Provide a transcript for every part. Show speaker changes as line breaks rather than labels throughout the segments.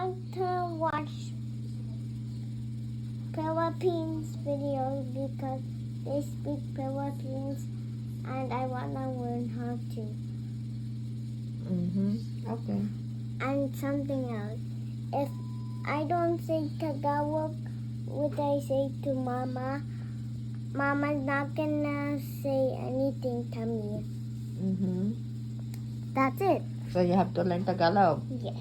want to watch Philippines videos because they speak Philippines and I want to learn how to.
Okay.
And something else. If I don't say Tagalog, would I say to Mama? Mama's not gonna say anything to me. That's it.
So you have to learn Tagalog.
Yes.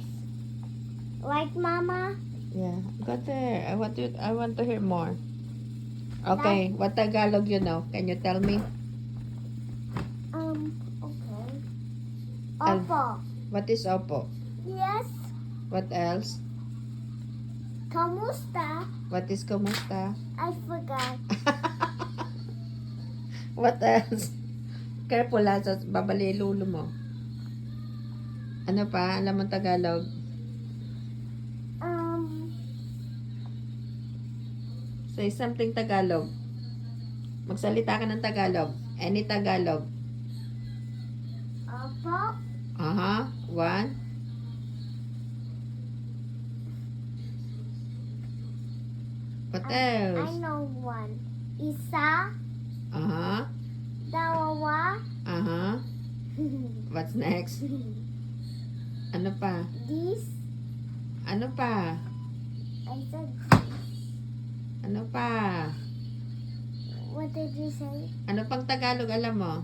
Like Mama?
Yeah. Got there. I want to hear more. Okay. What Tagalog you know? Can you tell me?
Okay.
Al-
Opo.
What is opo?
Yes.
What else?
Kamusta?
What is kumusta?
I forgot.
What else? Careful ha, babali lulo mo. Ano pa? Alam mo Tagalog? Say something Tagalog. Magsalita ka ng Tagalog. Any Tagalog.
Opo.
One. What
I
else?
know one. Isa. Dalawa.
What's next? Ano pa?
This.
Ano pa?
I said.
Ano pa?
What did you say?
Ano pang Tagalog alam mo?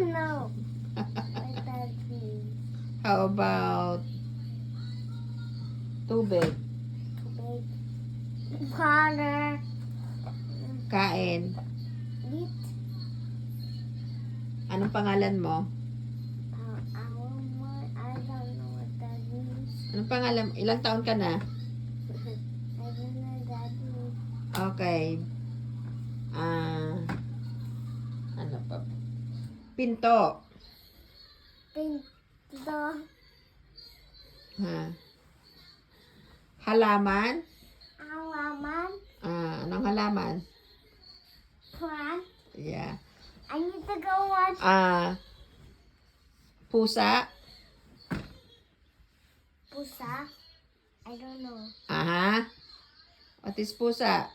No. What that means?
How about tubig?
Big. Water.
Kain.
Eat.
Anong pangalan mo?
I don't know what that means.
Anong pangalan? Ilang taon ka na?
I don't know what that means.
Okay. Ano pa? Pinto.
Pinto.
Halaman.
Halaman.
Anong halaman?
Plant.
Yeah.
I need to go watch.
Pusa.
Pusa. I don't know.
What is pusa?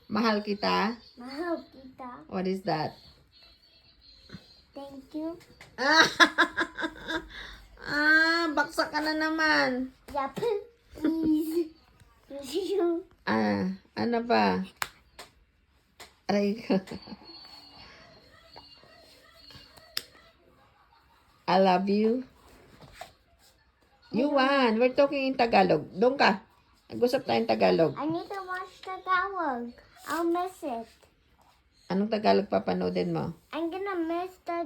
Mahal kita.
Mahal kita.
What is that?
Thank you.
Baksak ka na naman.
Yeah, please. You.
Ano pa? Aray ko. I love you. You won. We're talking in Tagalog. Doon ka. Nag-usap tayong Tagalog.
I need to watch Tagalog. I'll miss it.
Anong Tagalog papanoodin mo?
I'm gonna miss the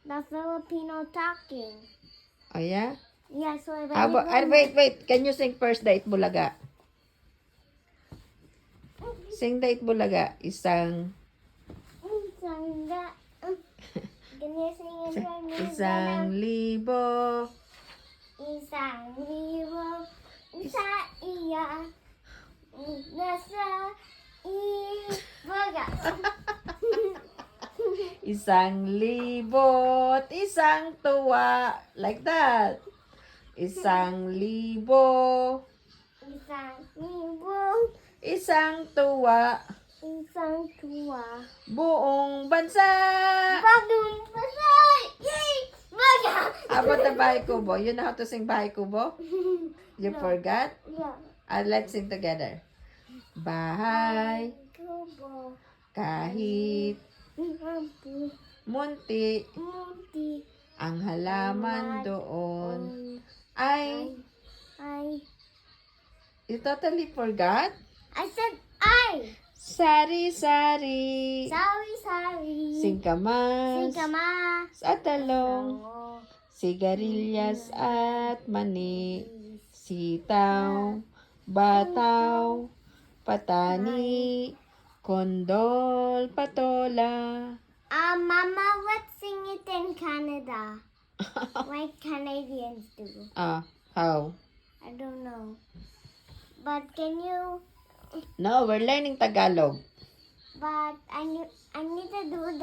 Filipino talking.
Oh, yeah?
Yeah, so I
Wait. Can you sing first Date Bulaga? Sing Date Bulaga. Isang
Can you sing it for me?
Isang libo.
Isang libo sa iya. Nasa ibaga.
Isang libot, isang tuwa. Like that. Isang libo,
Isang libo.
isang tuwa.
Isang tuwa.
Buong bansa.
Bagong pasay! Yay! Baga!
How about the Bahay Kubo? You know how to sing Bahay Kubo? You forgot?
Yeah.
Let's sing together. Bahay,
Kubo.
kahit
Munti.
munti, ang halaman doon ay... You totally forgot?
I said I.
Sari-sari,
Sorry.
singkamas,
Singkamas.
at talong, sigarilyas at mani, sitaw, bataw, patani, kondol, patola.
Mama, let's sing it in Canada. Like Canadians do.
How?
I don't know. But can you...
No, we're learning Tagalog.
But I need to do that.